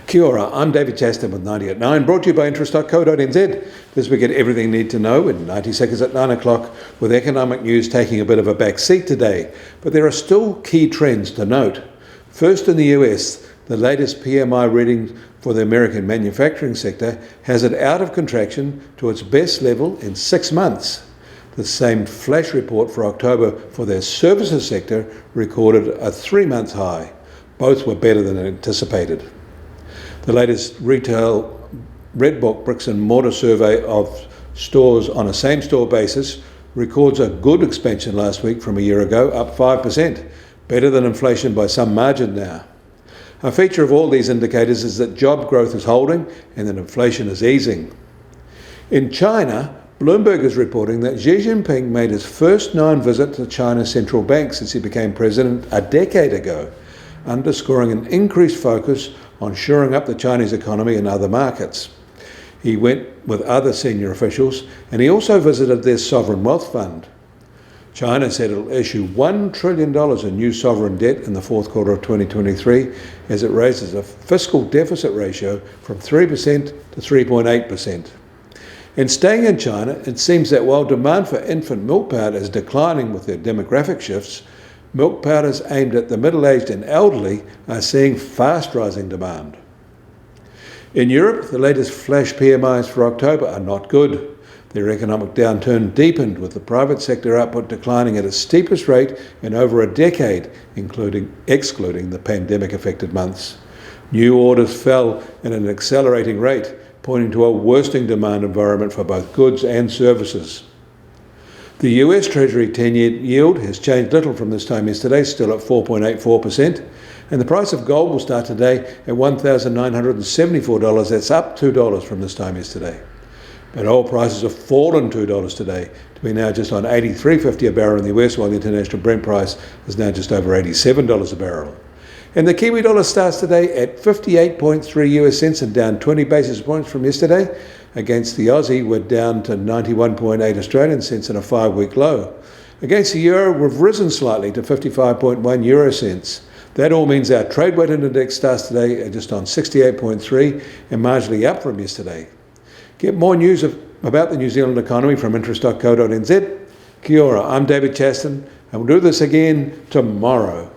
Kia ora, I'm David Chaston with 90 at 9, brought to you by interest.co.nz. This week at Everything You Need to Know in 90 seconds at 9 o'clock, with economic news taking a bit of a back seat today. But there are still key trends to note. First, in the US, the latest PMI reading for the American manufacturing sector has it out of contraction to its best level in 6 months. The same flash report for October for their services sector recorded a 3-month high. Both were better than anticipated. The latest retail Red Book bricks and mortar survey of stores on a same-store basis records a good expansion last week from a year ago, up 5%, better than inflation by some margin now. A feature of all these indicators is that job growth is holding and that inflation is easing. In China, Bloomberg is reporting that Xi Jinping made his first known visit to China's central bank since he became president a decade ago, underscoring an increased focus on shoring up the Chinese economy in other markets. He went with other senior officials, and he also visited their sovereign wealth fund. China said it'll issue $1 trillion in new sovereign debt in the fourth quarter of 2023 as it raises a fiscal deficit ratio from 3% to 3.8%. And staying in China, it seems that while demand for infant milk powder is declining with their demographic shifts, milk powders aimed at the middle-aged and elderly are seeing fast rising demand. In Europe, the latest flash PMIs for October are not good. Their economic downturn deepened, with the private sector output declining at its steepest rate in over a decade, excluding the pandemic-affected months. New orders fell at an accelerating rate, pointing to a worsening demand environment for both goods and services. The US Treasury 10-year yield has changed little from this time yesterday, still at 4.84%, and the price of gold will start today at $1,974. That's up $2 from this time yesterday. But oil prices have fallen $2 today to be now just on $83.50 a barrel in the US, while the international Brent price is now just over $87 a barrel. And the Kiwi dollar starts today at 58.3 US cents and down 20 basis points from yesterday. Against the Aussie, we're down to 91.8 Australian cents and a 5-week low. Against the euro, we've risen slightly to 55.1 euro cents. That all means our trade weighted index starts today at just on 68.3 and marginally up from yesterday. Get more news about the New Zealand economy from interest.co.nz. Kia ora, I'm David Chaston, and we'll do this again tomorrow.